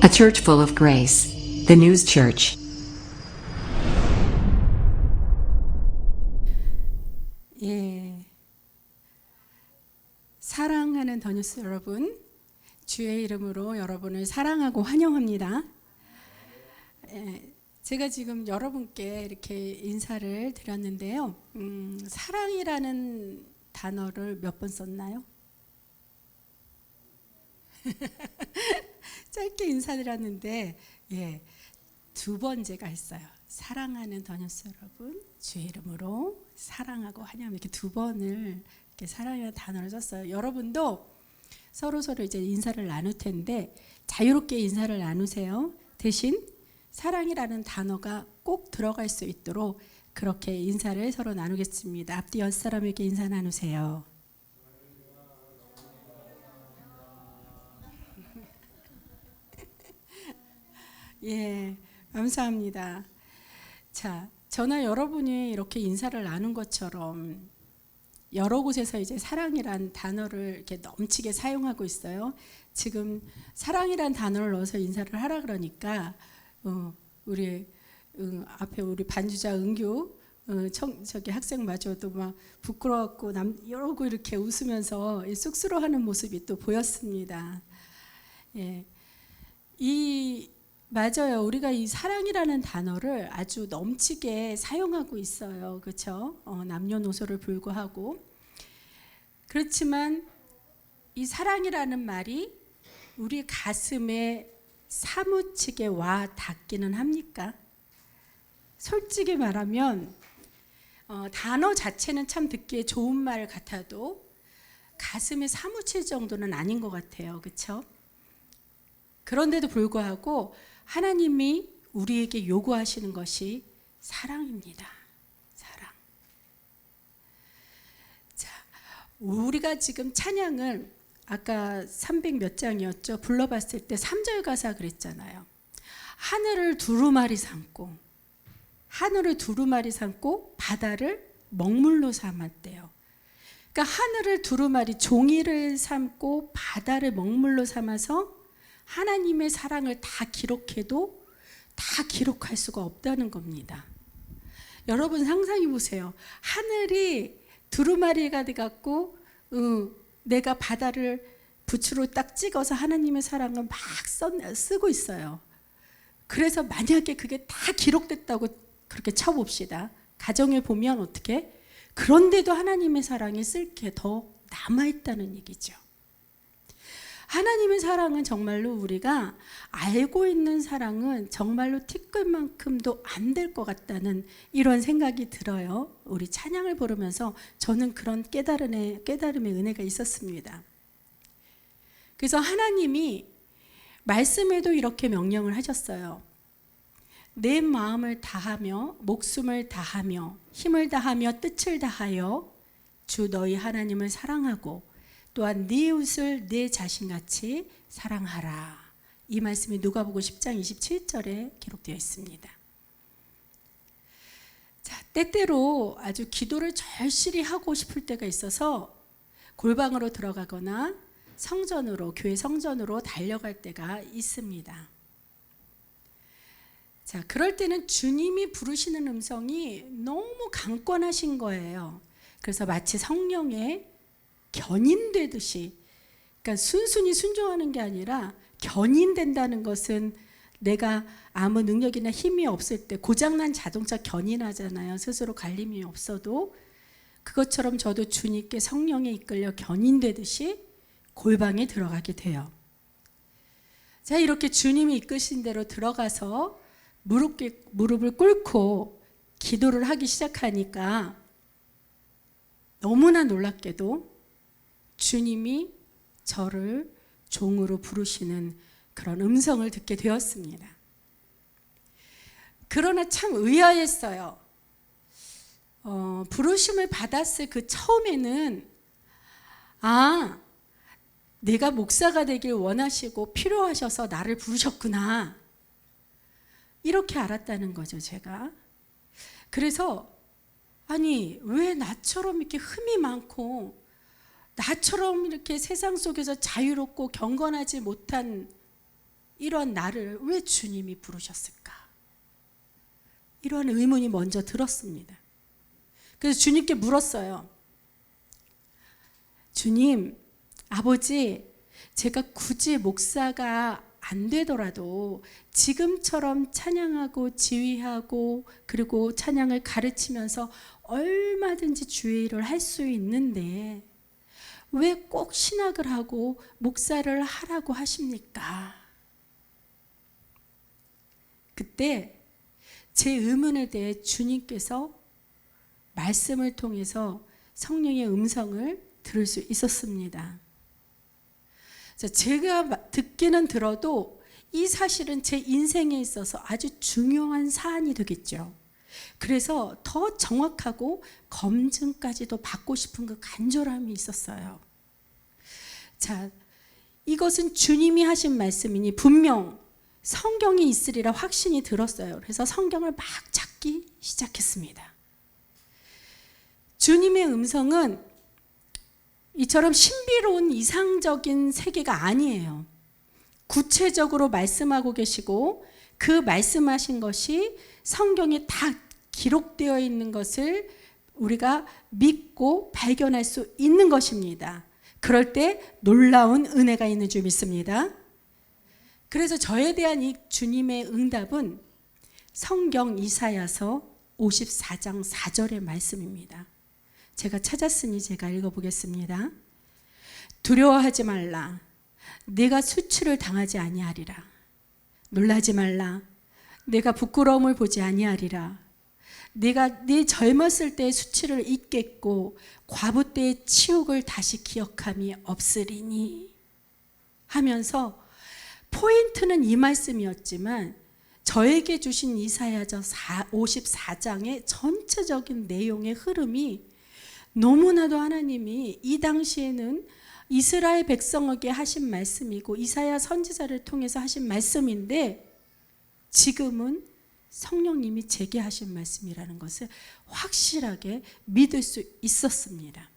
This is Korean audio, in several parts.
A church full of grace. The News Church. 예, 사랑하는 더뉴스 여러분, 주의 이름으로 여러분을 사랑하고 환영합니다. 제가 지금 여러분께 이렇게 인사를 드렸는데요. 사랑이라는 단어를 몇 번 썼나요? 짧게 인사드렸는데, 예, 두 번째가 했어요. 사랑하는 더뉴스 여러분, 주의 이름으로 사랑하고 환영합니다. 이렇게 두 번을 이렇게 사랑이라는 단어를 썼어요. 여러분도 서로 이제 인사를 나눌 텐데 자유롭게 인사를 나누세요. 대신 사랑이라는 단어가 꼭 들어갈 수 있도록 그렇게 인사를 서로 나누겠습니다. 앞뒤 옆 사람에게 인사 나누세요. 예, 감사합니다. 자, 저나 여러분이 이렇게 인사를 나눈 것처럼 여러 곳에서 이제 사랑이란 단어를 이렇게 넘치게 사용하고 있어요. 지금 사랑이란 단어를 넣어서 인사를 하라 그러니까 우리 앞에 우리 반주자 은규 저기 학생마저도 막 부끄러웠고 이러고 이렇게 웃으면서 쑥스러워하는 모습이 또 보였습니다. 예, 맞아요. 우리가 이 사랑이라는 단어를 아주 넘치게 사용하고 있어요. 그렇죠? 남녀노소를 불구하고. 그렇지만 이 사랑이라는 말이 우리 가슴에 사무치게 와 닿기는 합니까? 솔직히 말하면 단어 자체는 참 듣기에 좋은 말 같아도 가슴에 사무칠 정도는 아닌 것 같아요. 그렇죠? 그런데도 불구하고 하나님이 우리에게 요구하시는 것이 사랑입니다. 사랑. 자, 우리가 지금 찬양을 아까 300 몇 장이었죠? 불러봤을 때 3절 가사 그랬잖아요. 하늘을 두루마리 삼고 바다를 먹물로 삼았대요. 그러니까 하늘을 두루마리 종이를 삼고 바다를 먹물로 삼아서 하나님의 사랑을 다 기록해도 다 기록할 수가 없다는 겁니다. 여러분 상상해 보세요. 하늘이 두루마리가 돼갖고 내가 바다를 붓으로 딱 찍어서 하나님의 사랑을 막 쓰고 있어요. 그래서 만약에 그게 다 기록됐다고 그렇게 쳐봅시다. 가정에 보면 어떻게? 그런데도 하나님의 사랑이 쓸 게 더 남아있다는 얘기죠. 하나님의 사랑은 정말로 우리가 알고 있는 사랑은 정말로 티끌만큼도 안 될 것 같다는 이런 생각이 들어요. 우리 찬양을 부르면서 저는 그런 깨달음의 은혜가 있었습니다. 그래서 하나님이 말씀에도 이렇게 명령을 하셨어요. 내 마음을 다하며 목숨을 다하며 힘을 다하며 뜻을 다하여 주 너희 하나님을 사랑하고 또한 네 이웃을 내 자신같이 사랑하라. 이 말씀이 누가복음 10장 27절에 기록되어 있습니다. 자, 때때로 아주 기도를 절실히 하고 싶을 때가 있어서 골방으로 들어가거나 성전으로, 교회 성전으로 달려갈 때가 있습니다. 자, 그럴 때는 주님이 부르시는 음성이 너무 강권하신 거예요. 그래서 마치 성령의 견인되듯이, 그러니까 순순히 순종하는 게 아니라 견인된다는 것은 내가 아무 능력이나 힘이 없을 때 고장난 자동차 견인하잖아요. 스스로 갈 힘이 없어도. 그것처럼 저도 주님께 성령에 이끌려 견인되듯이 골방에 들어가게 돼요. 자, 이렇게 주님이 이끄신 대로 들어가서 무릎을 꿇고 기도를 하기 시작하니까 너무나 놀랍게도 주님이 저를 종으로 부르시는 그런 음성을 듣게 되었습니다. 그러나 참 의아했어요. 부르심을 받았을 그 처음에는 내가 목사가 되길 원하시고 필요하셔서 나를 부르셨구나, 이렇게 알았다는 거죠. 제가 그래서 왜 나처럼 이렇게 흠이 많고 나처럼 이렇게 세상 속에서 자유롭고 경건하지 못한 이런 나를 왜 주님이 부르셨을까? 이런 의문이 먼저 들었습니다. 그래서 주님께 물었어요. 주님, 아버지, 제가 굳이 목사가 안 되더라도 지금처럼 찬양하고 지휘하고 그리고 찬양을 가르치면서 얼마든지 주의 일을 할 수 있는데 왜 꼭 신학을 하고 목사를 하라고 하십니까? 그때 제 의문에 대해 주님께서 말씀을 통해서 성령의 음성을 들을 수 있었습니다. 제가 듣기는 들어도 이 사실은 제 인생에 있어서 아주 중요한 사안이 되겠죠. 그래서 더 정확하고 검증까지도 받고 싶은 그 간절함이 있었어요. 자, 이것은 주님이 하신 말씀이니 분명 성경이 있으리라 확신이 들었어요. 그래서 성경을 막 찾기 시작했습니다. 주님의 음성은 이처럼 신비로운 이상적인 세계가 아니에요. 구체적으로 말씀하고 계시고 그 말씀하신 것이 성경에 다 기록되어 있는 것을 우리가 믿고 발견할 수 있는 것입니다. 그럴 때 놀라운 은혜가 있는 줄 믿습니다. 그래서 저에 대한 이 주님의 응답은 성경 이사야서 54장 4절의 말씀입니다. 제가 찾았으니 제가 읽어보겠습니다. 두려워하지 말라. 네가 수치를 당하지 아니하리라. 놀라지 말라. 내가 부끄러움을 보지 아니하리라. 네가 네 젊었을 때의 수치를 잊겠고 과부 때의 치욕을 다시 기억함이 없으리니 하면서 포인트는 이 말씀이었지만 저에게 주신 이사야서 54장의 전체적인 내용의 흐름이 너무나도 하나님이 이 당시에는 이스라엘 백성에게 하신 말씀이고 이사야 선지자를 통해서 하신 말씀인데 지금은 성령님이 제게 하신 말씀이라는 것을 확실하게 믿을 수 있었습니다.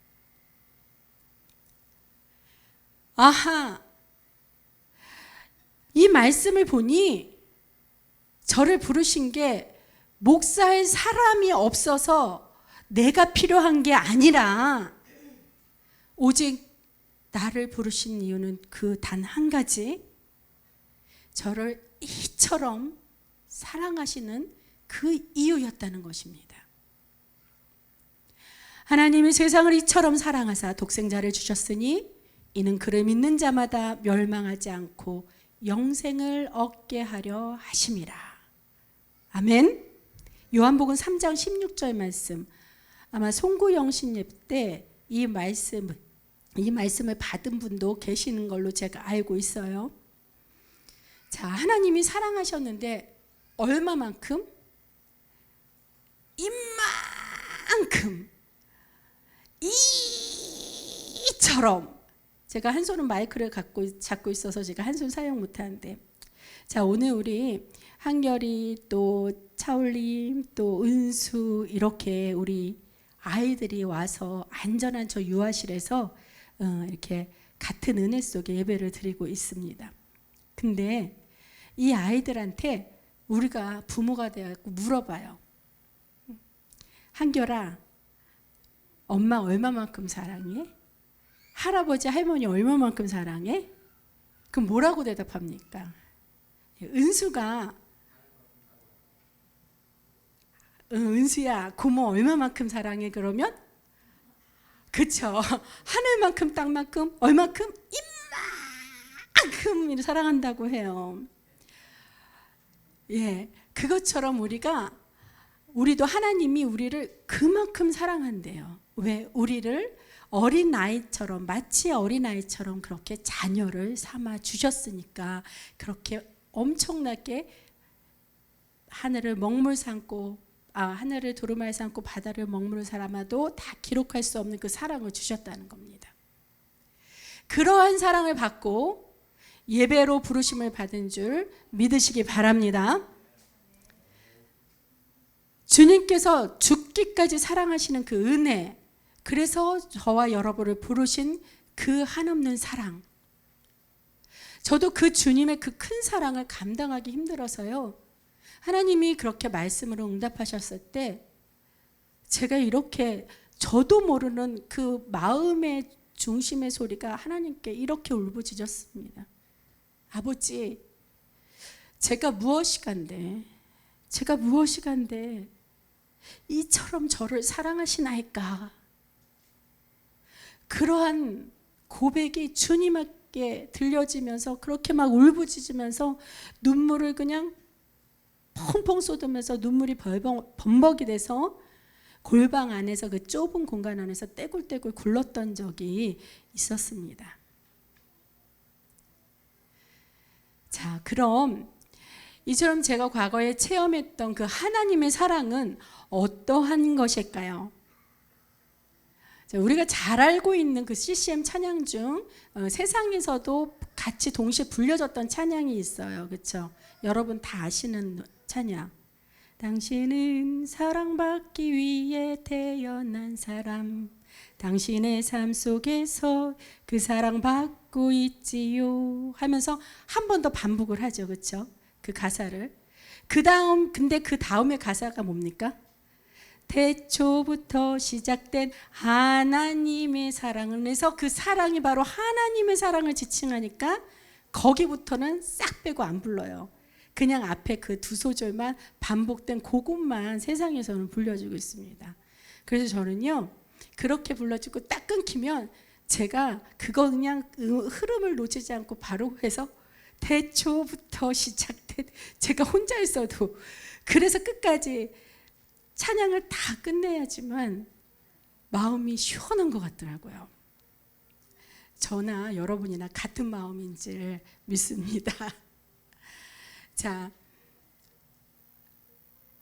아하, 이 말씀을 보니 저를 부르신 게 목사의 사람이 없어서 내가 필요한 게 아니라 오직 나를 부르신 이유는 그 단 한 가지, 저를 이처럼 사랑하시는 그 이유였다는 것입니다. 하나님이 세상을 이처럼 사랑하사 독생자를 주셨으니 이는 그를 믿는 자마다 멸망하지 않고 영생을 얻게 하려 하심이라. 아멘. 요한복음 3장 16절 말씀, 아마 송구영신 예배 때 이 말씀을 받은 분도 계시는 걸로 제가 알고 있어요. 자, 하나님이 사랑하셨는데 얼마만큼? 이만큼, 이처럼. 제가 한 손은 마이크를 잡고 있어서 제가 한 손 사용 못하는데, 자, 오늘 우리 한결이 또 차올림 또 은수 이렇게 우리 아이들이 와서 안전한 저 유아실에서 이렇게 같은 은혜 속에 예배를 드리고 있습니다. 근데 이 아이들한테 우리가 부모가 되어서 물어봐요. 한결아, 엄마 얼마만큼 사랑해? 할아버지 할머니 얼마만큼 사랑해? 그럼 뭐라고 대답합니까? 은수가 은수야 고모 얼마만큼 사랑해? 그러면 그쵸, 하늘만큼 땅만큼 얼마큼? 이만큼 사랑한다고 해요. 예, 그것처럼 우리도 하나님이 우리를 그만큼 사랑한대요. 왜? 우리를 어린아이처럼, 마치 어린아이처럼 그렇게 자녀를 삼아 주셨으니까 그렇게 엄청나게 하늘을 두루마리 삼고 바다를 먹물 삼아도 다 기록할 수 없는 그 사랑을 주셨다는 겁니다. 그러한 사랑을 받고 예배로 부르심을 받은 줄 믿으시기 바랍니다. 주님께서 죽기까지 사랑하시는 그 은혜, 그래서 저와 여러분을 부르신 그 한없는 사랑, 저도 그 주님의 그 큰 사랑을 감당하기 힘들어서요. 하나님이 그렇게 말씀으로 응답하셨을 때 제가 이렇게 저도 모르는 그 마음의 중심의 소리가 하나님께 이렇게 울부짖었습니다. 아버지, 제가 무엇이간데 이처럼 저를 사랑하시나이까. 그러한 고백이 주님께 들려지면서 그렇게 막 울부짖으면서 눈물을 그냥 펑펑 쏟으면서 눈물이 범벅이 돼서 골방 안에서 그 좁은 공간 안에서 떼굴떼굴 굴렀던 적이 있었습니다. 자, 그럼 이처럼 제가 과거에 체험했던 그 하나님의 사랑은 어떠한 것일까요? 자, 우리가 잘 알고 있는 그 CCM 찬양 중 세상에서도 같이 동시에 불려졌던 찬양이 있어요. 그렇죠? 여러분 다 아시는 찬양. 당신은 사랑받기 위해 태어난 사람, 당신의 삶 속에서 그 사랑받고 있지요 하면서 한 번 더 반복을 하죠. 그렇죠? 그 가사를. 근데 그 다음에 가사가 뭡니까? 태초부터 시작된 하나님의 사랑을 해서 그 사랑이 바로 하나님의 사랑을 지칭하니까 거기부터는 싹 빼고 안 불러요. 그냥 앞에 그 두 소절만 반복된 그것만 세상에서는 불려주고 있습니다. 그래서 저는요, 그렇게 불러주고 딱 끊기면 제가 그거 그냥 흐름을 놓치지 않고 바로 해서 태초부터 시작된, 제가 혼자 있어도 그래서 끝까지 찬양을 다 끝내야지만 마음이 시원한 것 같더라고요. 저나 여러분이나 같은 마음인 줄 믿습니다. 자,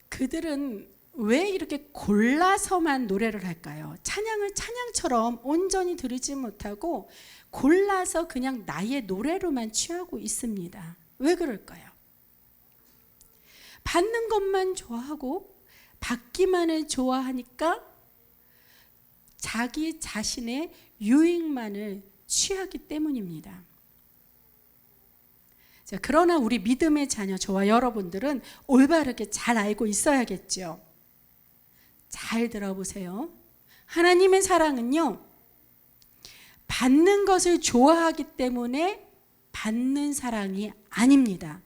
그들은 왜 이렇게 골라서만 노래를 할까요? 찬양을 찬양처럼 온전히 들으지 못하고 골라서 그냥 나의 노래로만 취하고 있습니다. 왜 그럴까요? 받는 것만 좋아하고 받기만을 좋아하니까 자기 자신의 유익만을 취하기 때문입니다. 자, 그러나 우리 믿음의 자녀 저와 여러분들은 올바르게 잘 알고 있어야겠죠. 잘 들어보세요. 하나님의 사랑은요, 받는 것을 좋아하기 때문에 받는 사랑이 아닙니다.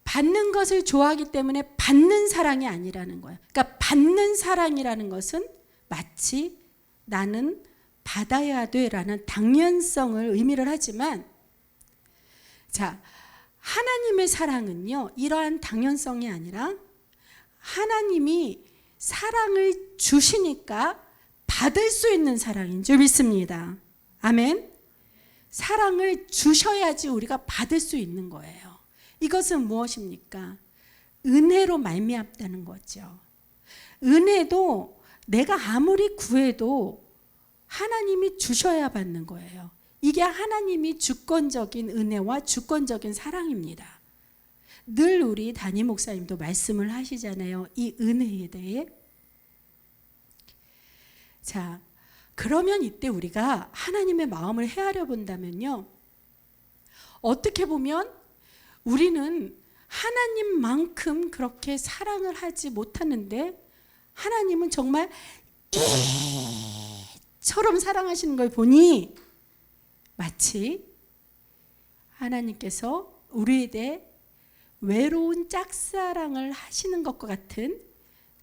받는 것을 좋아하기 때문에 받는 사랑이 아니라는 거예요. 그러니까 받는 사랑이라는 것은 마치 나는 받아야 돼라는 당연성을 의미를 하지만, 자, 하나님의 사랑은요, 이러한 당연성이 아니라 하나님이 사랑을 주시니까 받을 수 있는 사랑인 줄 믿습니다. 아멘. 사랑을 주셔야지 우리가 받을 수 있는 거예요. 이것은 무엇입니까? 은혜로 말미암다는 거죠. 은혜도 내가 아무리 구해도 하나님이 주셔야 받는 거예요. 이게 하나님이 주권적인 은혜와 주권적인 사랑입니다. 늘 우리 담임 목사님도 말씀을 하시잖아요. 이 은혜에 대해. 자, 그러면 이때 우리가 하나님의 마음을 헤아려 본다면요, 어떻게 보면 우리는 하나님만큼 그렇게 사랑을 하지 못하는데 하나님은 정말 처럼 사랑하시는 걸 보니 마치 하나님께서 우리에 대해 외로운 짝사랑을 하시는 것과 같은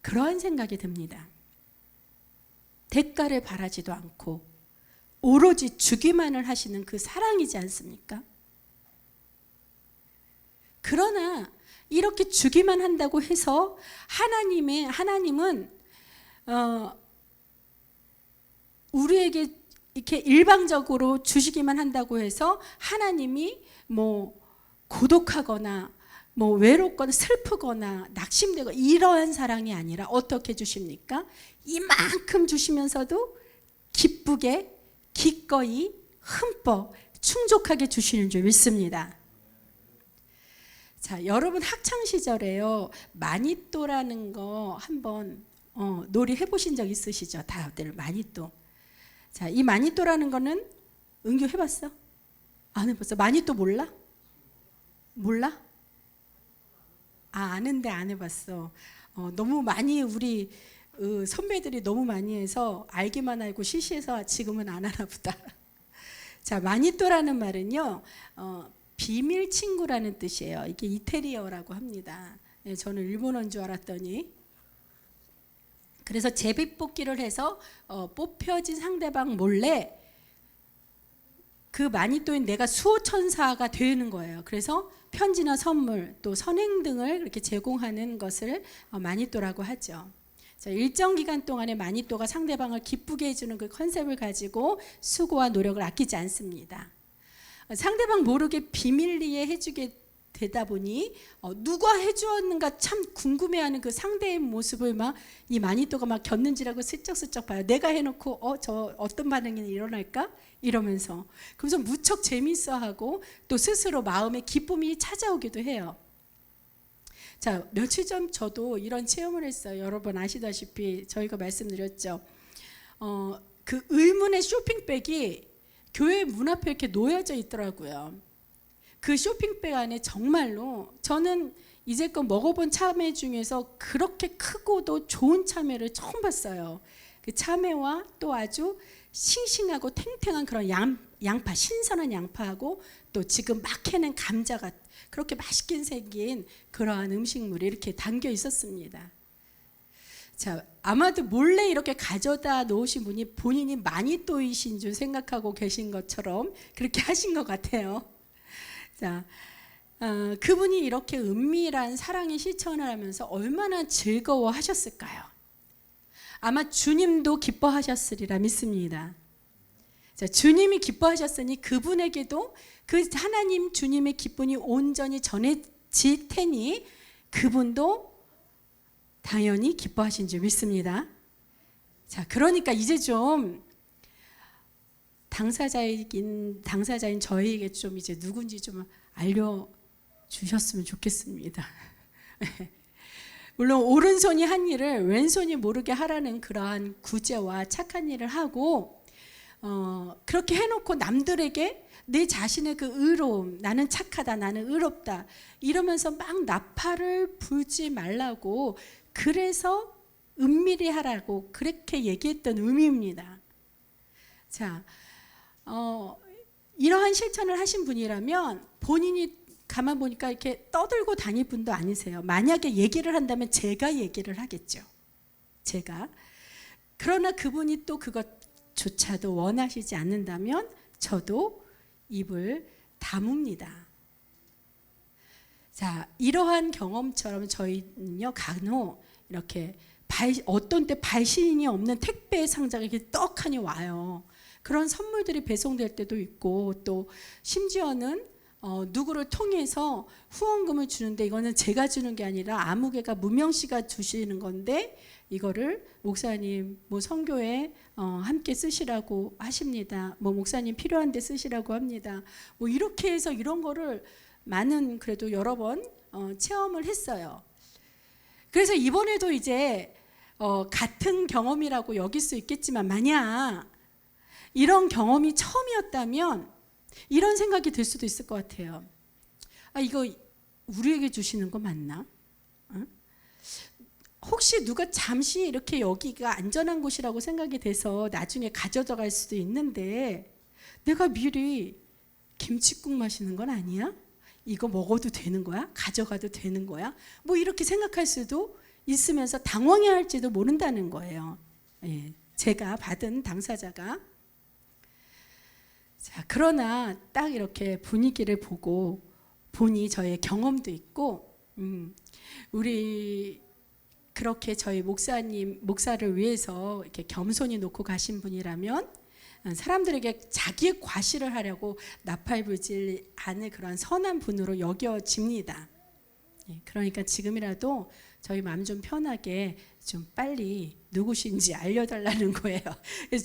그러한 생각이 듭니다. 대가를 바라지도 않고 오로지 주기만을 하시는 그 사랑이지 않습니까? 그러나 이렇게 주기만 한다고 해서 하나님은 우리에게 이렇게 일방적으로 주시기만 한다고 해서 하나님이 뭐 고독하거나 뭐 외롭거나 슬프거나 낙심되고 이러한 사랑이 아니라 어떻게 주십니까? 이만큼 주시면서도 기쁘게 기꺼이 흠뻑 충족하게 주시는 줄 믿습니다. 자, 여러분 학창 시절에요, 마니또라는 거 한번 놀이 해보신 적 있으시죠? 다들 마니또. 자, 이 마니또라는 거는 은규 해봤어? 안 해봤어. 많이 또 몰라? 몰라? 아는데 안 해봤어. 너무 많이 우리 선배들이 너무 많이 해서 알기만 알고 시시해서 지금은 안 하나 보다. 자, 마니또라는 말은요, 비밀 친구라는 뜻이에요. 이게 이태리어라고 합니다. 네, 저는 일본어인 줄 알았더니. 그래서 제비뽑기를 해서 뽑혀진 상대방 몰래 그 마니또인 내가 수호천사가 되는 거예요. 그래서 편지나 선물 또 선행 등을 이렇게 제공하는 것을 마니또라고 하죠. 자, 일정 기간 동안에 마니또가 상대방을 기쁘게 해주는 그 컨셉을 가지고 수고와 노력을 아끼지 않습니다. 상대방 모르게 비밀리에 해주게 되다 보니 누가 해주었는가 참 궁금해하는 그 상대의 모습을 막 이 마니또가 막 곁눈질하고 슬쩍슬쩍 봐요. 내가 해놓고 저 어떤 반응이 일어날까? 이러면서 그래서 무척 재밌어하고 또 스스로 마음에 기쁨이 찾아오기도 해요. 자, 며칠 전 저도 이런 체험을 했어요. 여러분 아시다시피 저희가 말씀드렸죠. 그 의문의 쇼핑백이 교회 문 앞에 이렇게 놓여져 있더라고요. 그 쇼핑백 안에 정말로 저는 이제껏 먹어본 참외 중에서 그렇게 크고도 좋은 참외를 처음 봤어요. 그 참외와 또 아주 싱싱하고 탱탱한 그런 양파, 신선한 양파하고 또 지금 막 캐낸 감자가 그렇게 맛있게 생긴 그러한 음식물이 이렇게 담겨 있었습니다. 자, 아마도 몰래 이렇게 가져다 놓으신 분이 본인이 마니또이신 줄 생각하고 계신 것처럼 그렇게 하신 것 같아요. 자, 그분이 이렇게 은밀한 사랑의 실천을 하면서 얼마나 즐거워하셨을까요? 아마 주님도 기뻐하셨으리라 믿습니다. 자, 주님이 기뻐하셨으니 그분에게도 그 하나님 주님의 기쁨이 온전히 전해질 테니 그분도 당연히 기뻐하신 줄 믿습니다. 자, 그러니까 이제 좀 당사자인 저희에게 좀 이제 누군지 좀 알려주셨으면 좋겠습니다. 물론 오른손이 한 일을 왼손이 모르게 하라는 그러한 구제와 착한 일을 하고 그렇게 해놓고 남들에게 내 자신의 그 의로움, 나는 착하다, 나는 의롭다 이러면서 막 나팔을 불지 말라고 그래서 은밀히 하라고 그렇게 얘기했던 의미입니다. 자, 이러한 실천을 하신 분이라면 본인이 가만 보니까 이렇게 떠들고 다닐 분도 아니세요. 만약에 얘기를 한다면 제가 얘기를 하겠죠. 제가. 그러나 그분이 또 그것조차도 원하시지 않는다면 저도 입을 다뭅니다. 자, 이러한 경험처럼 저희는요 간혹 이렇게 어떤 때 발신이 없는 택배 상자가 이렇게 떡하니 와요. 그런 선물들이 배송될 때도 있고 또 심지어는 누구를 통해서 후원금을 주는데 이거는 제가 주는 게 아니라 아무개가 무명 씨가 주시는 건데 이거를 목사님 뭐 선교에 함께 쓰시라고 하십니다. 뭐 목사님 필요한데 쓰시라고 합니다. 뭐 이렇게 해서 이런 거를 많은 그래도 여러 번 체험을 했어요. 그래서 이번에도 이제 같은 경험이라고 여길 수 있겠지만 만약 이런 경험이 처음이었다면 이런 생각이 들 수도 있을 것 같아요. 이거 우리에게 주시는 거 맞나? 혹시 누가 잠시 이렇게 여기가 안전한 곳이라고 생각이 돼서 나중에 가져다 갈 수도 있는데 내가 미리 김칫국 마시는 건 아니야? 이거 먹어도 되는 거야? 가져가도 되는 거야? 뭐 이렇게 생각할 수도 있으면서 당황해할지도 모른다는 거예요. 예, 제가 받은 당사자가. 자, 그러나 딱 이렇게 분위기를 보니 저의 경험도 있고 우리 그렇게 저희 목사를 위해서 이렇게 겸손히 놓고 가신 분이라면 사람들에게 자기의 과시를 하려고 나팔 불질 않을 그런 선한 분으로 여겨집니다. 그러니까 지금이라도 저희 마음 좀 편하게 좀 빨리 누구신지 알려달라는 거예요.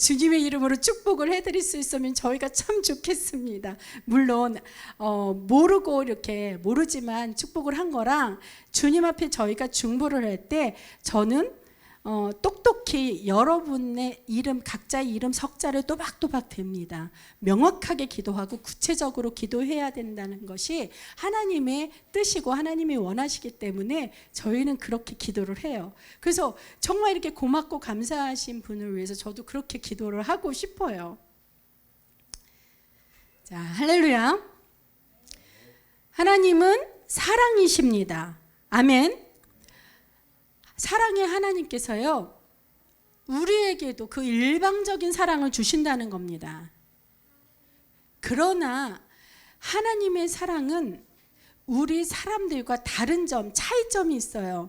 주님의 이름으로 축복을 해드릴 수 있으면 저희가 참 좋겠습니다. 물론 모르고 이렇게 모르지만 축복을 한 거랑 주님 앞에 저희가 중보를 할 때 저는 똑똑히 여러분의 이름, 각자의 이름 석자를 또박또박 댑니다. 명확하게 기도하고 구체적으로 기도해야 된다는 것이 하나님의 뜻이고 하나님이 원하시기 때문에 저희는 그렇게 기도를 해요. 그래서 정말 이렇게 고맙고 감사하신 분을 위해서 저도 그렇게 기도를 하고 싶어요. 자, 할렐루야. 하나님은 사랑이십니다. 아멘. 사랑의 하나님께서요, 우리에게도 그 일방적인 사랑을 주신다는 겁니다. 그러나 하나님의 사랑은 우리 사람들과 다른 점, 차이점이 있어요.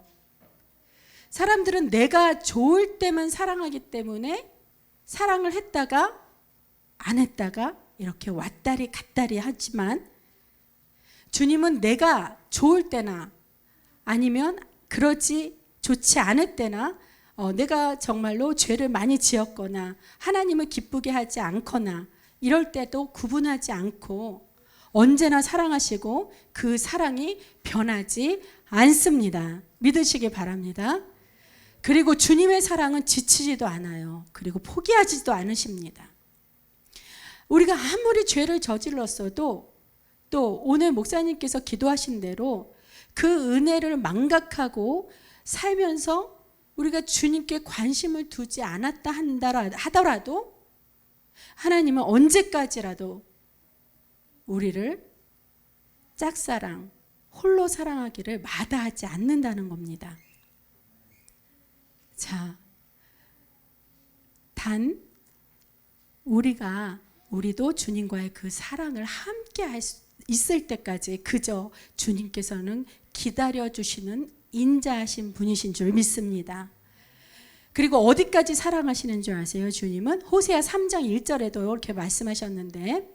사람들은 내가 좋을 때만 사랑하기 때문에 사랑을 했다가 안 했다가 이렇게 왔다리 갔다리 하지만, 주님은 내가 좋을 때나 아니면 좋지 않을 때나 내가 정말로 죄를 많이 지었거나 하나님을 기쁘게 하지 않거나 이럴 때도 구분하지 않고 언제나 사랑하시고 그 사랑이 변하지 않습니다. 믿으시기 바랍니다. 그리고 주님의 사랑은 지치지도 않아요. 그리고 포기하지도 않으십니다. 우리가 아무리 죄를 저질렀어도 또 오늘 목사님께서 기도하신 대로 그 은혜를 망각하고 살면서 우리가 주님께 관심을 두지 않았다 하더라도 하나님은 언제까지라도 우리를 짝사랑, 홀로 사랑하기를 마다하지 않는다는 겁니다. 자, 단 우리도 주님과의 그 사랑을 함께 할 수 있을 때까지 그저 주님께서는 기다려주시는 인자하신 분이신 줄 믿습니다. 그리고 어디까지 사랑하시는 줄 아세요? 주님은 호세아 3장 1절에도 이렇게 말씀하셨는데,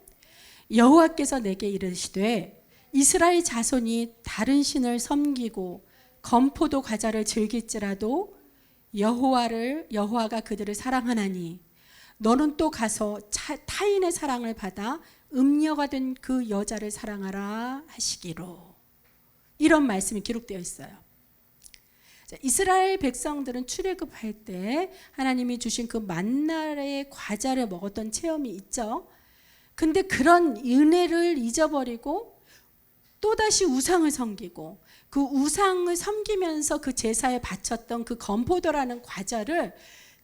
여호와께서 내게 이르시되 이스라엘 자손이 다른 신을 섬기고 건포도 과자를 즐길지라도 여호와가 그들을 사랑하나니 너는 또 가서 타인의 사랑을 받아 음녀가 된 그 여자를 사랑하라 하시기로. 이런 말씀이 기록되어 있어요. 이스라엘 백성들은 출애굽할 때 하나님이 주신 그 만나의 과자를 먹었던 체험이 있죠. 근데 그런 은혜를 잊어버리고 또다시 우상을 섬기고 그 우상을 섬기면서 그 제사에 바쳤던 그 건포도라는 과자를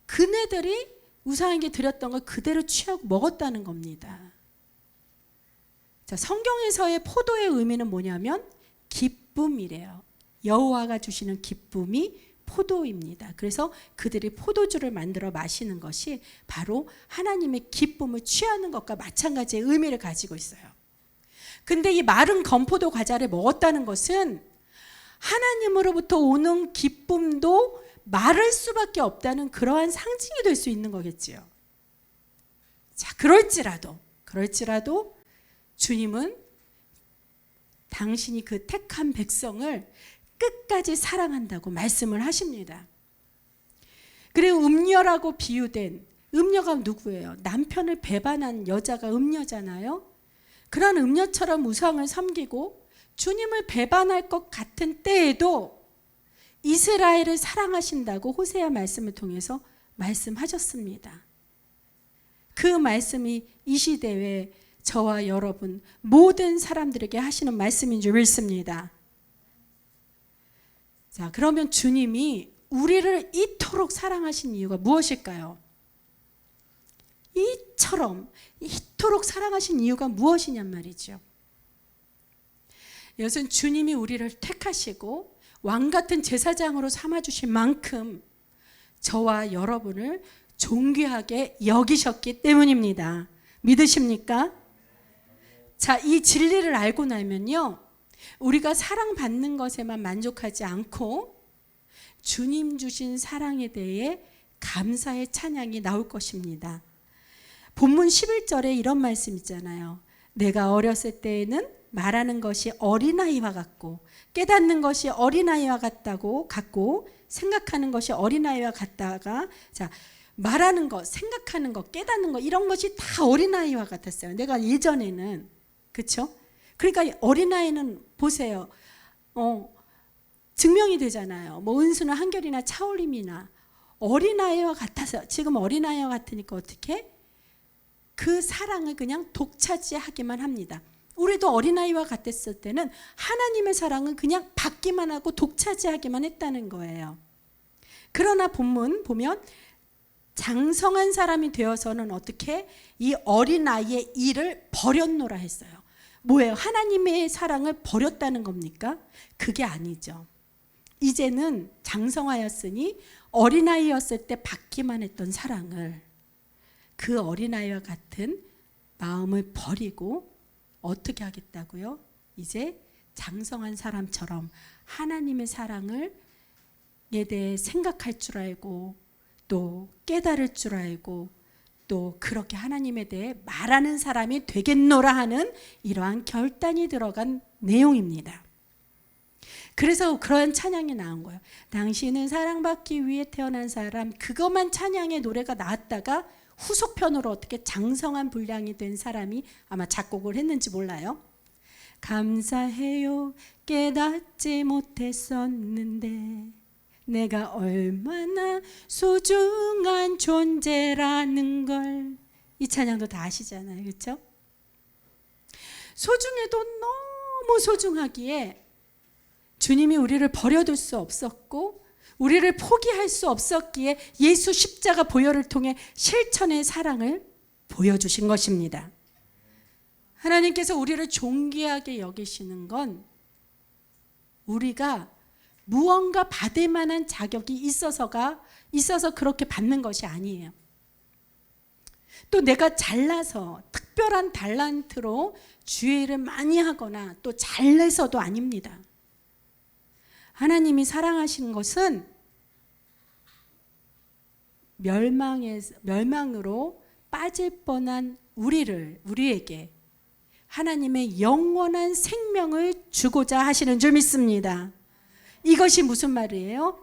그네들이 우상에게 드렸던 걸 그대로 취하고 먹었다는 겁니다. 자, 성경에서의 포도의 의미는 뭐냐면 기쁨이래요. 여호와가 주시는 기쁨이 포도입니다. 그래서 그들이 포도주를 만들어 마시는 것이 바로 하나님의 기쁨을 취하는 것과 마찬가지의 의미를 가지고 있어요. 근데 이 마른 건포도 과자를 먹었다는 것은 하나님으로부터 오는 기쁨도 마를 수밖에 없다는 그러한 상징이 될 수 있는 거겠지요. 자, 그럴지라도 주님은 당신이 그 택한 백성을 끝까지 사랑한다고 말씀을 하십니다. 그리고 음녀라고 비유된, 음녀가 누구예요? 남편을 배반한 여자가 음녀잖아요. 그런 음녀처럼 우상을 섬기고 주님을 배반할 것 같은 때에도 이스라엘을 사랑하신다고 호세아 말씀을 통해서 말씀하셨습니다. 그 말씀이 이 시대에 저와 여러분 모든 사람들에게 하시는 말씀인 줄 믿습니다. 자, 그러면 주님이 우리를 이토록 사랑하신 이유가 무엇일까요? 이토록 사랑하신 이유가 무엇이냔 말이죠. 이것은 주님이 우리를 택하시고 왕같은 제사장으로 삼아주신 만큼 저와 여러분을 존귀하게 여기셨기 때문입니다. 믿으십니까? 자, 이 진리를 알고 나면요, 우리가 사랑받는 것에만 만족하지 않고 주님 주신 사랑에 대해 감사의 찬양이 나올 것입니다. 본문 11절에 이런 말씀 있잖아요. 내가 어렸을 때에는 말하는 것이 어린아이와 같고 깨닫는 것이 어린아이와 같고 생각하는 것이 어린아이와 같다가, 자, 말하는 것, 생각하는 것, 깨닫는 것, 이런 것이 다 어린아이와 같았어요. 내가 예전에는. 그렇죠? 그러니까 어린아이는 보세요. 증명이 되잖아요. 뭐 은수나 한결이나 차올림이나 어린아이와 같아서, 지금 어린아이와 같으니까 어떻게? 그 사랑을 그냥 독차지하기만 합니다. 우리도 어린아이와 같았을 때는 하나님의 사랑은 그냥 받기만 하고 독차지하기만 했다는 거예요. 그러나 본문 보면 장성한 사람이 되어서는 어떻게? 이 어린아이의 일을 버렸노라 했어요. 뭐예요? 하나님의 사랑을 버렸다는 겁니까? 그게 아니죠. 이제는 장성하였으니 어린아이였을 때 받기만 했던 사랑을, 그 어린아이와 같은 마음을 버리고 어떻게 하겠다고요? 이제 장성한 사람처럼 하나님의 사랑을 에 대해 생각할 줄 알고 또 깨달을 줄 알고 또 그렇게 하나님에 대해 말하는 사람이 되겠노라 하는 이러한 결단이 들어간 내용입니다. 그래서 그러한 찬양이 나온 거예요. 당신은 사랑받기 위해 태어난 사람, 그것만 찬양의 노래가 나왔다가 후속편으로 어떻게 장성한 분량이 된 사람이 아마 작곡을 했는지 몰라요. 감사해요, 깨닫지 못했었는데 내가 얼마나 소중한 존재라는 걸. 이 찬양도 다 아시잖아요, 그렇죠? 소중해도 너무 소중하기에 주님이 우리를 버려둘 수 없었고 우리를 포기할 수 없었기에 예수 십자가 보혈을 통해 실천의 사랑을 보여주신 것입니다. 하나님께서 우리를 존귀하게 여기시는 건 우리가 무언가 받을 만한 자격이 있어서 그렇게 받는 것이 아니에요. 또 내가 잘나서 특별한 달란트로 주의 일을 많이 하거나 또 잘내서도 아닙니다. 하나님이 사랑하시는 것은 멸망으로 빠질 뻔한 우리에게 하나님의 영원한 생명을 주고자 하시는 줄 믿습니다. 이것이 무슨 말이에요?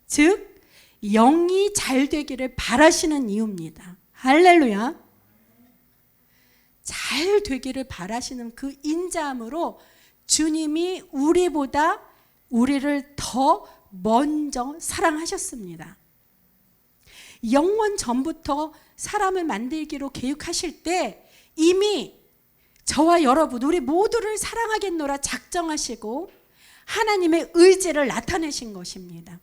즉 영이 잘 되기를 바라시는 이유입니다. 할렐루야. 잘 되기를 바라시는 그 인자함으로 주님이 우리를 더 먼저 사랑하셨습니다. 영원 전부터 사람을 만들기로 계획하실 때 이미 저와 여러분 우리 모두를 사랑하겠노라 작정하시고 하나님의 의지를 나타내신 것입니다.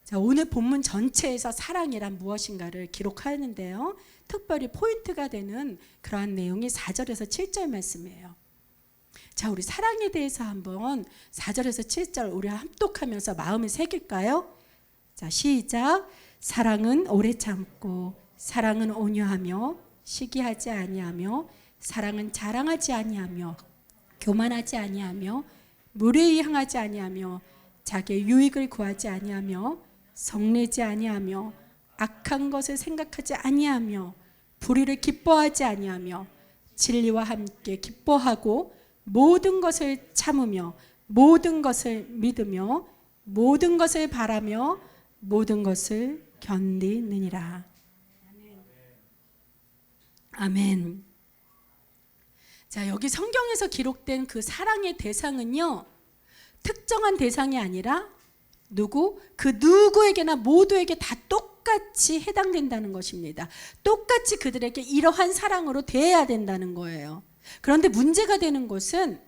자, 오늘 본문 전체에서 사랑이란 무엇인가를 기록하는데요. 특별히 포인트가 되는 그러한 내용이 4절에서 7절 말씀이에요. 자, 우리 사랑에 대해서 한번 4절에서 7절 우리 합독하면서 마음을 새길까요? 자, 시작. 사랑은 오래 참고 사랑은 온유하며 시기하지 아니하며 사랑은 자랑하지 아니하며 교만하지 아니하며 무례히 향하지 아니하며 자기의 유익을 구하지 아니하며 성내지 아니하며 악한 것을 생각하지 아니하며 불의를 기뻐하지 아니하며 진리와 함께 기뻐하고 모든 것을 참으며 모든 것을 믿으며 모든 것을 바라며 모든 것을 견디느니라. 아멘. 자, 여기 성경에서 기록된 그 사랑의 대상은요, 특정한 대상이 아니라 그 누구에게나 모두에게 다 똑같이 해당된다는 것입니다. 똑같이 그들에게 이러한 사랑으로 대해야 된다는 거예요. 그런데 문제가 되는 것은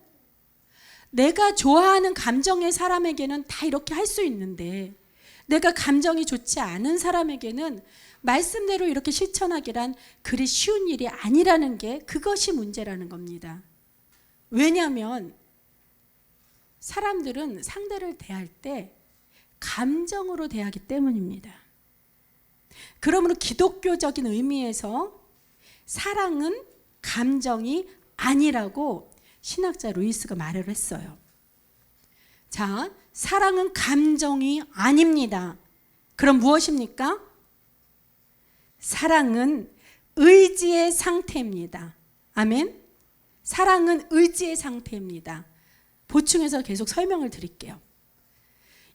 내가 좋아하는 감정의 사람에게는 다 이렇게 할 수 있는데 내가 감정이 좋지 않은 사람에게는 말씀대로 이렇게 실천하기란 그리 쉬운 일이 아니라는 게 그것이 문제라는 겁니다. 왜냐하면 사람들은 상대를 대할 때 감정으로 대하기 때문입니다. 그러므로 기독교적인 의미에서 사랑은 감정이 아니라고 신학자 루이스가 말을 했어요. 자, 사랑은 감정이 아닙니다. 그럼 무엇입니까? 사랑은 의지의 상태입니다. 아멘. 사랑은 의지의 상태입니다. 보충해서 계속 설명을 드릴게요.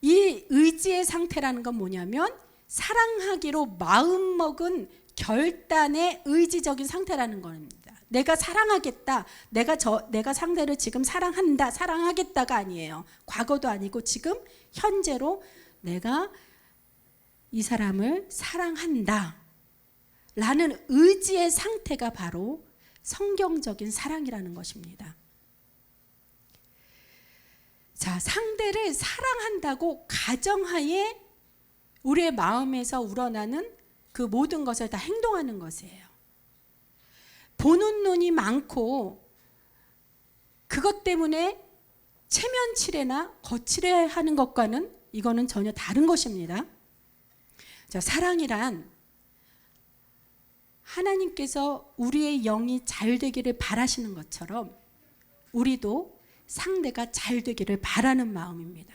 이 의지의 상태라는 건 뭐냐면 사랑하기로 마음먹은 결단의 의지적인 상태라는 겁니다. 내가 사랑하겠다. 내가 상대를 지금 사랑한다. 사랑하겠다가 아니에요. 과거도 아니고 지금 현재로 내가 이 사람을 사랑한다 라는 의지의 상태가 바로 성경적인 사랑이라는 것입니다. 자, 상대를 사랑한다고 가정하에 우리의 마음에서 우러나는 그 모든 것을 다 행동하는 것이에요. 보는 눈이 많고 그것 때문에 체면치레나 거칠해하는 것과는 이거는 전혀 다른 것입니다. 자, 사랑이란 하나님께서 우리의 영이 잘 되기를 바라시는 것처럼 우리도 상대가 잘 되기를 바라는 마음입니다.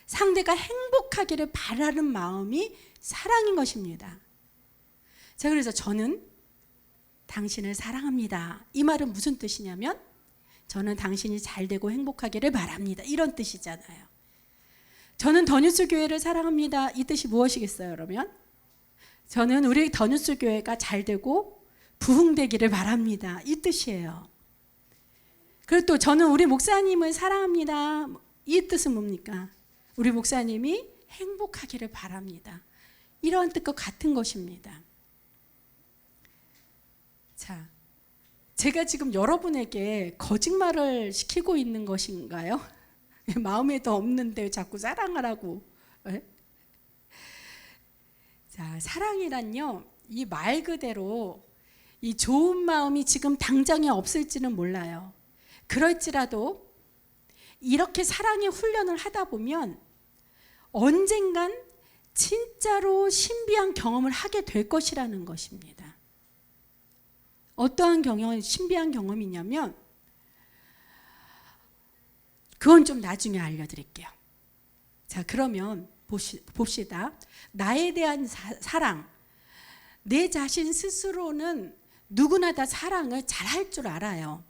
상대가 행복하기를 바라는 마음이 사랑인 것입니다. 자, 그래서 저는 당신을 사랑합니다. 이 말은 무슨 뜻이냐면 저는 당신이 잘 되고 행복하기를 바랍니다. 이런 뜻이잖아요. 저는 더뉴스 교회를 사랑합니다. 이 뜻이 무엇이겠어요, 그러면? 저는 우리 더뉴스 교회가 잘 되고 부흥되기를 바랍니다. 이 뜻이에요. 그리고 또 저는 우리 목사님을 사랑합니다. 이 뜻은 뭡니까? 우리 목사님이 행복하기를 바랍니다. 이런 뜻과 같은 것입니다. 자, 제가 지금 여러분에게 거짓말을 시키고 있는 것인가요? 마음에도 없는데 자꾸 사랑하라고. 자, 사랑이란요, 이 말 그대로 이 좋은 마음이 지금 당장에 없을지는 몰라요. 그럴지라도 이렇게 사랑의 훈련을 하다 보면 언젠간 진짜로 신비한 경험을 하게 될 것이라는 것입니다. 어떠한 경험, 신비한 경험이냐면 그건 좀 나중에 알려드릴게요. 자, 그러면 봅시다. 나에 대한 사랑, 내 자신 스스로는 누구나 다 사랑을 잘할 줄 알아요.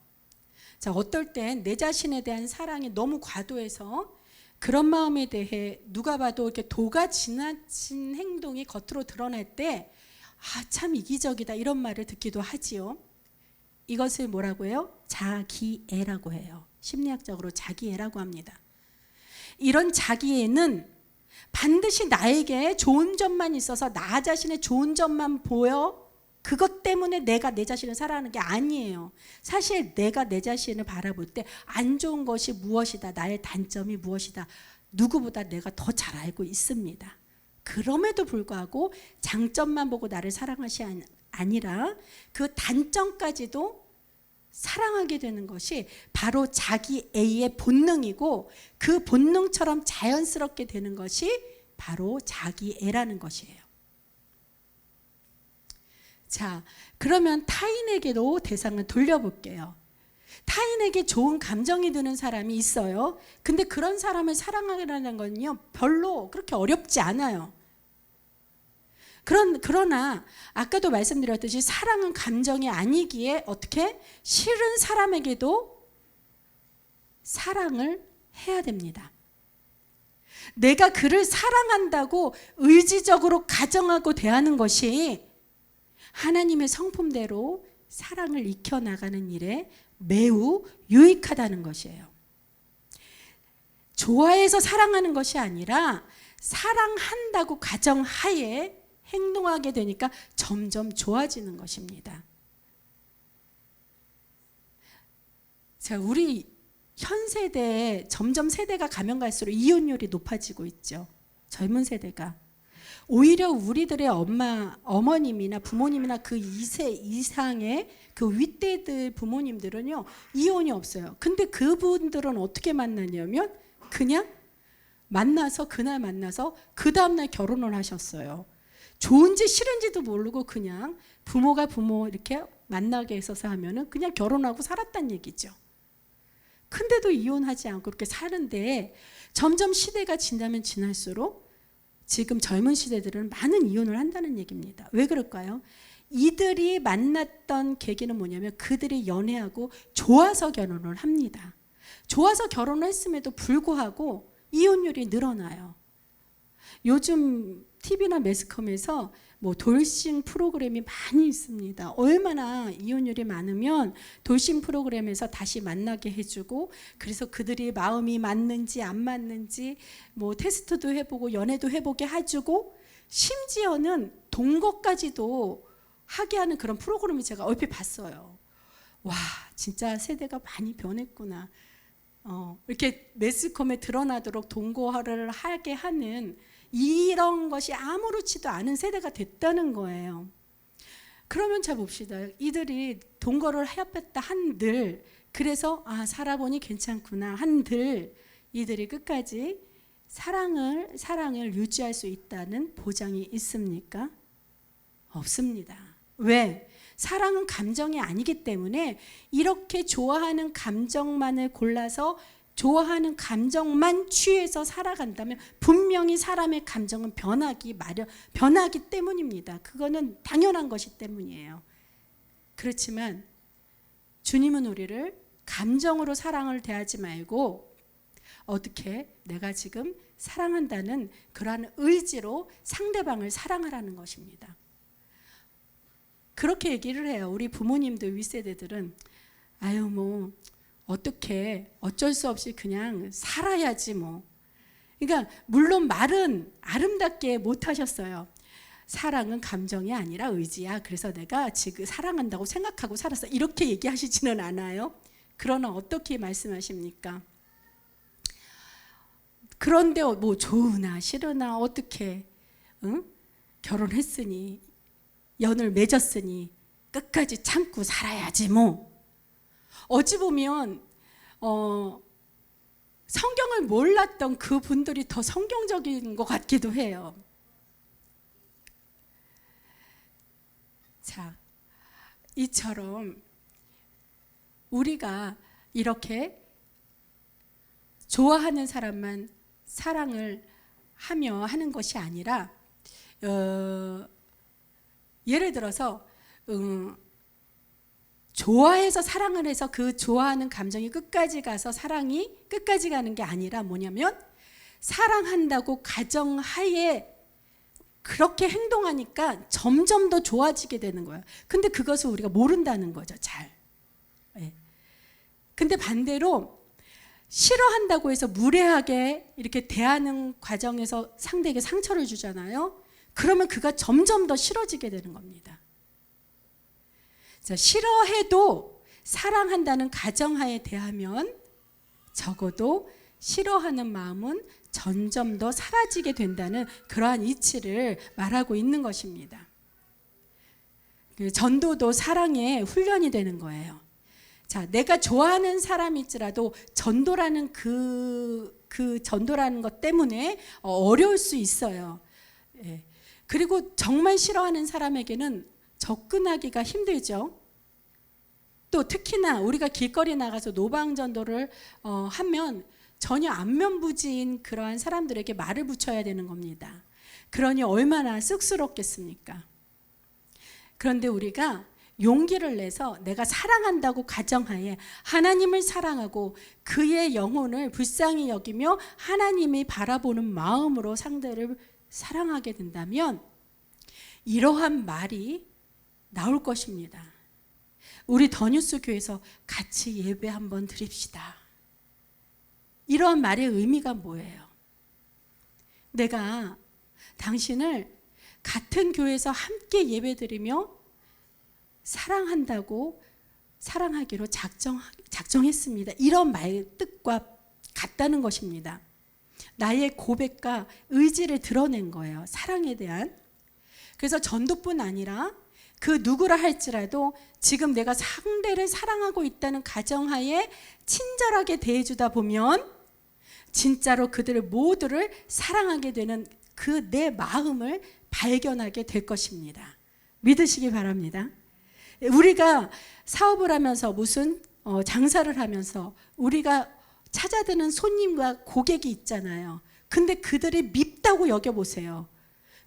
자, 어떨 땐 내 자신에 대한 사랑이 너무 과도해서 그런 마음에 대해 누가 봐도 이렇게 도가 지나친 행동이 겉으로 드러날 때 참 이기적이다 이런 말을 듣기도 하지요. 이것을 뭐라고 해요? 자기애라고 해요. 심리학적으로 자기애라고 합니다. 이런 자기애는 반드시 나에게 좋은 점만 있어서 나 자신의 좋은 점만 보여 그것 때문에 내가 내 자신을 사랑하는 게 아니에요. 사실 내가 내 자신을 바라볼 때 안 좋은 것이 무엇이다, 나의 단점이 무엇이다, 누구보다 내가 더 잘 알고 있습니다. 그럼에도 불구하고 장점만 보고 나를 사랑하시 아니라 그 단점까지도 사랑하게 되는 것이 바로 자기애의 본능이고 그 본능처럼 자연스럽게 되는 것이 바로 자기애라는 것이에요. 자, 그러면 타인에게도 대상을 돌려볼게요. 타인에게 좋은 감정이 드는 사람이 있어요. 근데 그런 사람을 사랑하라는 건요, 별로 그렇게 어렵지 않아요. 그러나 아까도 말씀드렸듯이 사랑은 감정이 아니기에 어떻게 싫은 사람에게도 사랑을 해야 됩니다. 내가 그를 사랑한다고 의지적으로 가정하고 대하는 것이 하나님의 성품대로 사랑을 익혀나가는 일에 매우 유익하다는 것이에요. 좋아해서 사랑하는 것이 아니라 사랑한다고 가정하에 행동하게 되니까 점점 좋아지는 것입니다. 자, 우리 현 세대에 점점 세대가 가면 갈수록 이혼율이 높아지고 있죠. 젊은 세대가. 오히려 우리들의 어머님이나 부모님이나 그 2세 이상의 그 윗대들 부모님들은요, 이혼이 없어요. 근데 그분들은 어떻게 만나냐면 그냥 그날 만나서 그 다음날 결혼을 하셨어요. 좋은지 싫은지도 모르고 그냥 부모가 부모 이렇게 만나게 해서 하면은 그냥 결혼하고 살았단 얘기죠. 근데도 이혼하지 않고 그렇게 사는데 점점 시대가 지나면 지날수록 지금 젊은 시대들은 많은 이혼을 한다는 얘기입니다. 왜 그럴까요? 이들이 만났던 계기는 뭐냐면 그들이 연애하고 좋아서 결혼을 합니다. 좋아서 결혼을 했음에도 불구하고 이혼율이 늘어나요. 요즘 TV나 매스컴에서 뭐 돌싱 프로그램이 많이 있습니다. 얼마나 이혼율이 많으면 돌싱 프로그램에서 다시 만나게 해주고, 그래서 그들이 마음이 맞는지 안 맞는지 뭐 테스트도 해보고 연애도 해보게 해주고, 심지어는 동거까지도 하게 하는 그런 프로그램을 제가 얼핏 봤어요. 와, 진짜 세대가 많이 변했구나. 이렇게 매스컴에 드러나도록 동거를 하게 하는 이런 것이 아무렇지도 않은 세대가 됐다는 거예요. 그러면 잘 봅시다. 이들이 동거를 하였다 한들, 그래서 살아보니 괜찮구나 한들, 이들이 끝까지 사랑을 유지할 수 있다는 보장이 있습니까? 없습니다. 왜? 사랑은 감정이 아니기 때문에 이렇게 좋아하는 감정만을 골라서 좋아하는 감정만 취해서 살아간다면 분명히 사람의 감정은 변하기 때문입니다. 그거는 당연한 것이 때문이에요. 그렇지만 주님은 우리를 감정으로 사랑을 대하지 말고 어떻게 내가 지금 사랑한다는 그러한 의지로 상대방을 사랑하라는 것입니다. 그렇게 얘기를 해요. 우리 부모님들 윗세대들은 어떻게 어쩔 수 없이 그냥 살아야지 뭐. 그러니까 물론 말은 아름답게 못 하셨어요. 사랑은 감정이 아니라 의지야. 그래서 내가 지금 사랑한다고 생각하고 살았어. 이렇게 얘기하시지는 않아요. 그러나 어떻게 말씀하십니까? 그런데 뭐 좋으나 싫으나 어떻게 결혼했으니 연을 맺었으니 끝까지 참고 살아야지 뭐. 어찌 보면 성경을 몰랐던 그 분들이 더 성경적인 것 같기도 해요. 자, 이처럼 우리가 이렇게 좋아하는 사람만 사랑을 하며 하는 것이 아니라 예를 들어서 좋아해서 사랑을 해서 그 좋아하는 감정이 끝까지 가서 사랑이 끝까지 가는 게 아니라 뭐냐면 사랑한다고 가정하에 그렇게 행동하니까 점점 더 좋아지게 되는 거예요. 근데 그것을 우리가 모른다는 거죠. 잘. 근데 반대로 싫어한다고 해서 무례하게 이렇게 대하는 과정에서 상대에게 상처를 주잖아요. 그러면 그가 점점 더 싫어지게 되는 겁니다. 자, 싫어해도 사랑한다는 가정하에 대하면 적어도 싫어하는 마음은 점점 더 사라지게 된다는 그러한 이치를 말하고 있는 것입니다. 전도도 사랑의 훈련이 되는 거예요. 자, 내가 좋아하는 사람일지라도 전도라는 그 전도라는 것 때문에 어려울 수 있어요. 그리고 정말 싫어하는 사람에게는 접근하기가 힘들죠. 또 특히나 우리가 길거리 나가서 노방전도를 하면 전혀 안면부지인 그러한 사람들에게 말을 붙여야 되는 겁니다. 그러니 얼마나 쑥스럽겠습니까? 그런데 우리가 용기를 내서 내가 사랑한다고 가정하에 하나님을 사랑하고 그의 영혼을 불쌍히 여기며 하나님이 바라보는 마음으로 상대를 사랑하게 된다면 이러한 말이 나올 것입니다. 우리 더뉴스 교회에서 같이 예배 한번 드립시다. 이러한 말의 의미가 뭐예요? 내가 당신을 같은 교회에서 함께 예배 드리며 사랑한다고 사랑하기로 작정했습니다. 이런 말 뜻과 같다는 것입니다. 나의 고백과 의지를 드러낸 거예요. 사랑에 대한. 그래서 전도뿐 아니라 그 누구라 할지라도 지금 내가 상대를 사랑하고 있다는 가정하에 친절하게 대해주다 보면 진짜로 그들을 모두를 사랑하게 되는 그 내 마음을 발견하게 될 것입니다. 믿으시기 바랍니다. 우리가 사업을 하면서 무슨 장사를 하면서 우리가 찾아드는 손님과 고객이 있잖아요. 근데 그들이 밉다고 여겨보세요.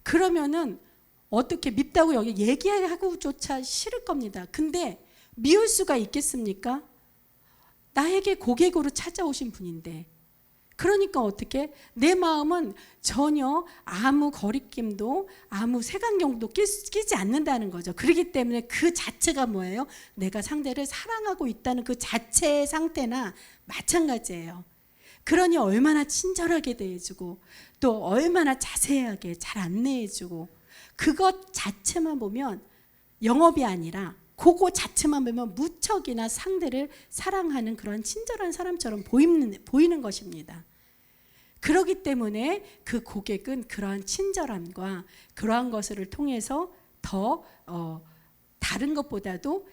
그러면은 어떻게 밉다고 얘기하고조차 싫을 겁니다. 근데 미울 수가 있겠습니까? 나에게 고객으로 찾아오신 분인데. 그러니까 어떻게? 내 마음은 전혀 아무 거리낌도 아무 색안경도 끼지 않는다는 거죠. 그렇기 때문에 그 자체가 뭐예요? 내가 상대를 사랑하고 있다는 그 자체의 상태나 마찬가지예요. 그러니 얼마나 친절하게 대해주고 또 얼마나 자세하게 잘 안내해주고 그것 자체만 보면 영업이 아니라 그거 자체만 보면 무척이나 상대를 사랑하는 그런 친절한 사람처럼 보이는 것입니다. 그렇기 때문에 그 고객은 그러한 친절함과 그러한 것을 통해서 더 다른 것보다도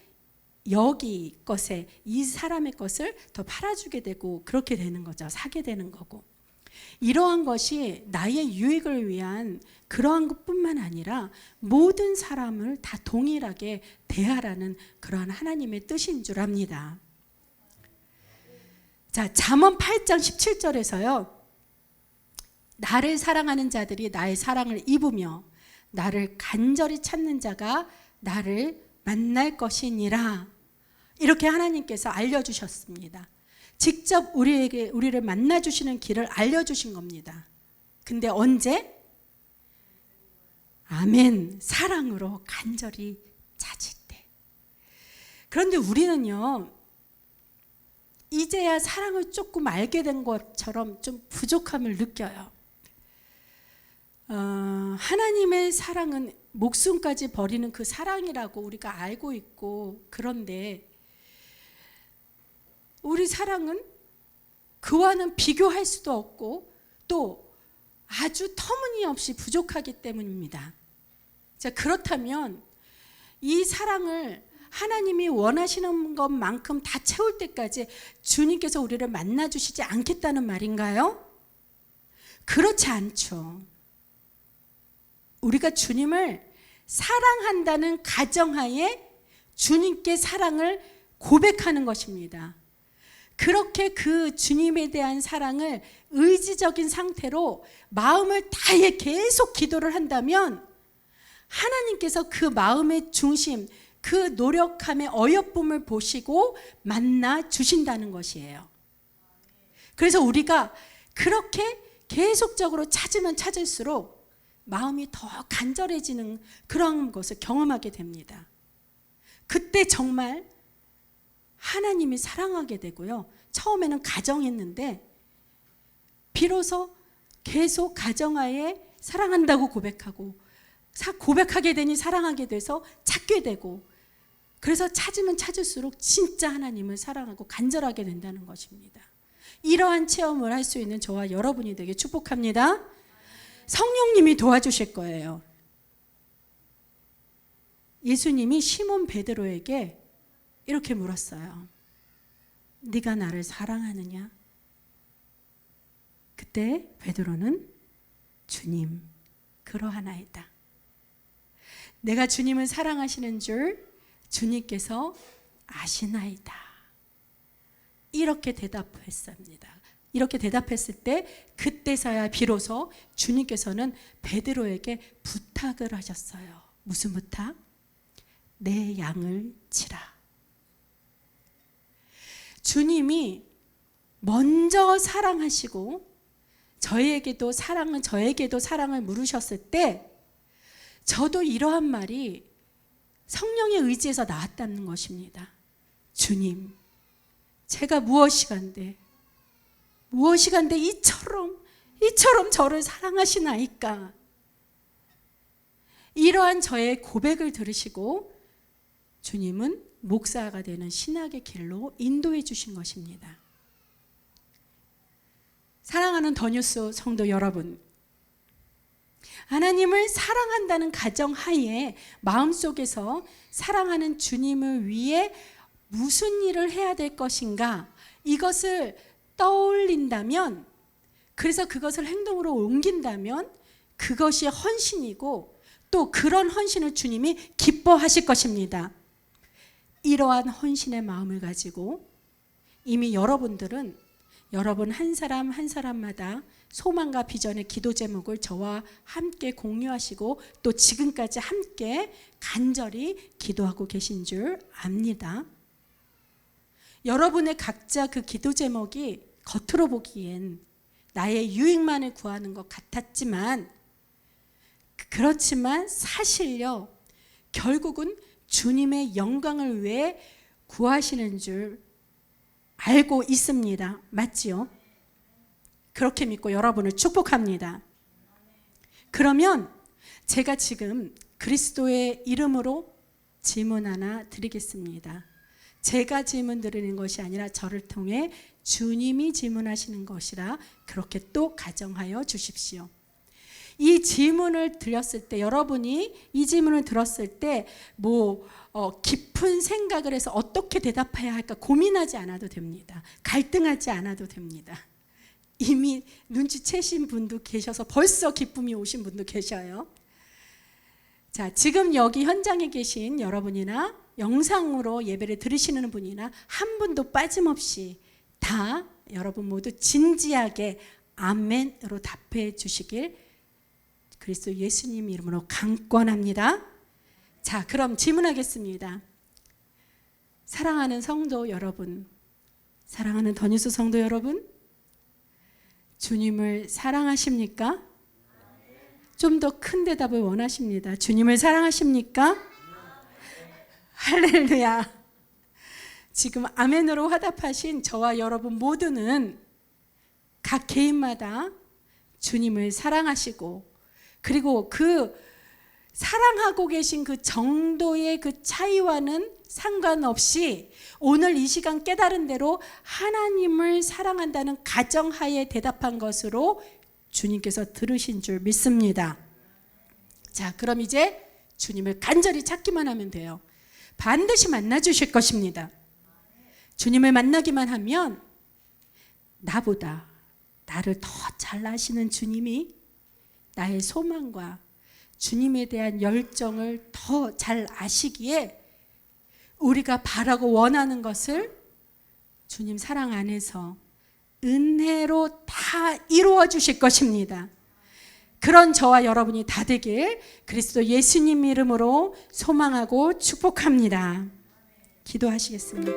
여기 것에 이 사람의 것을 더 팔아주게 되고 그렇게 되는 거죠. 사게 되는 거고. 이러한 것이 나의 유익을 위한 그러한 것뿐만 아니라 모든 사람을 다 동일하게 대하라는 그러한 하나님의 뜻인 줄 압니다. 자, 잠언 8장 17절에서요. 나를 사랑하는 자들이 나의 사랑을 입으며 나를 간절히 찾는 자가 나를 만날 것이니라. 이렇게 하나님께서 알려주셨습니다. 직접 우리를 만나주시는 길을 알려주신 겁니다. 근데 언제? 아멘. 사랑으로 간절히 찾을 때. 그런데 우리는요, 이제야 사랑을 조금 알게 된 것처럼 좀 부족함을 느껴요. 하나님의 사랑은 목숨까지 버리는 그 사랑이라고 우리가 알고 있고, 그런데 우리 사랑은 그와는 비교할 수도 없고 또 아주 터무니없이 부족하기 때문입니다. 자, 그렇다면 이 사랑을 하나님이 원하시는 것만큼 다 채울 때까지 주님께서 우리를 만나주시지 않겠다는 말인가요? 그렇지 않죠. 우리가 주님을 사랑한다는 가정하에 주님께 사랑을 고백하는 것입니다. 그렇게 그 주님에 대한 사랑을 의지적인 상태로 마음을 다해 계속 기도를 한다면 하나님께서 그 마음의 중심, 그 노력함의 어여쁨을 보시고 만나 주신다는 것이에요. 그래서 우리가 그렇게 계속적으로 찾으면 찾을수록 마음이 더 간절해지는 그런 것을 경험하게 됩니다. 그때 정말 하나님이 사랑하게 되고요. 처음에는 가정했는데 비로소 계속 가정하에 사랑한다고 고백하고 고백하게 되니 사랑하게 돼서 찾게 되고 그래서 찾으면 찾을수록 진짜 하나님을 사랑하고 간절하게 된다는 것입니다. 이러한 체험을 할 수 있는 저와 여러분이 되게 축복합니다. 성령님이 도와주실 거예요. 예수님이 시몬 베드로에게 이렇게 물었어요. 네가 나를 사랑하느냐? 그때 베드로는 주님, 그러하나이다. 내가 주님을 사랑하시는 줄 주님께서 아시나이다. 이렇게 대답했습니다. 이렇게 대답했을 때 그때서야 비로소 주님께서는 베드로에게 부탁을 하셨어요. 무슨 부탁? 내 양을 치라. 주님이 먼저 사랑하시고 저에게도 사랑을 물으셨을 때 저도 이러한 말이 성령의 의지에서 나왔다는 것입니다. 주님, 제가 무엇이간데 이처럼 저를 사랑하시나이까. 이러한 저의 고백을 들으시고 주님은 목사가 되는 신학의 길로 인도해 주신 것입니다. 사랑하는 더뉴스 성도 여러분, 하나님을 사랑한다는 가정하에 마음속에서 사랑하는 주님을 위해 무슨 일을 해야 될 것인가, 이것을 떠올린다면, 그래서 그것을 행동으로 옮긴다면 그것이 헌신이고 또 그런 헌신을 주님이 기뻐하실 것입니다. 이러한 헌신의 마음을 가지고 이미 여러분들은 여러분 한 사람 한 사람마다 소망과 비전의 기도 제목을 저와 함께 공유하시고 또 지금까지 함께 간절히 기도하고 계신 줄 압니다. 여러분의 각자 그 기도 제목이 겉으로 보기엔 나의 유익만을 구하는 것 같았지만, 그렇지만 사실요, 결국은 주님의 영광을 위해 구하시는 줄 알고 있습니다. 맞지요? 그렇게 믿고 여러분을 축복합니다. 그러면 제가 지금 그리스도의 이름으로 질문 하나 드리겠습니다. 제가 질문 드리는 것이 아니라 저를 통해 주님이 질문하시는 것이라 그렇게 또 가정하여 주십시오. 이 질문을 드렸을 때, 여러분이 이 질문을 들었을 때 깊은 생각을 해서 어떻게 대답해야 할까 고민하지 않아도 됩니다. 갈등하지 않아도 됩니다. 이미 눈치채신 분도 계셔서 벌써 기쁨이 오신 분도 계셔요. 자, 지금 여기 현장에 계신 여러분이나 영상으로 예배를 들으시는 분이나 한 분도 빠짐없이 다 여러분 모두 진지하게 아멘으로 답해 주시길 그리스도 예수님 이름으로 강권합니다. 자, 그럼 질문하겠습니다. 사랑하는 성도 여러분, 사랑하는 더뉴스 성도 여러분, 주님을 사랑하십니까? 좀 더 큰 대답을 원하십니다. 주님을 사랑하십니까? 할렐루야. 지금 아멘으로 화답하신 저와 여러분 모두는 각 개인마다 주님을 사랑하시고, 그리고 그 사랑하고 계신 그 정도의 그 차이와는 상관없이 오늘 이 시간 깨달은 대로 하나님을 사랑한다는 가정하에 대답한 것으로 주님께서 들으신 줄 믿습니다. 자, 그럼 이제 주님을 간절히 찾기만 하면 돼요. 반드시 만나 주실 것입니다. 주님을 만나기만 하면 나보다 나를 더 잘 아시는 주님이 나의 소망과 주님에 대한 열정을 더 잘 아시기에 우리가 바라고 원하는 것을 주님 사랑 안에서 은혜로 다 이루어 주실 것입니다. 그런 저와 여러분이 다 되길 그리스도 예수님 이름으로 소망하고 축복합니다. 기도하시겠습니다.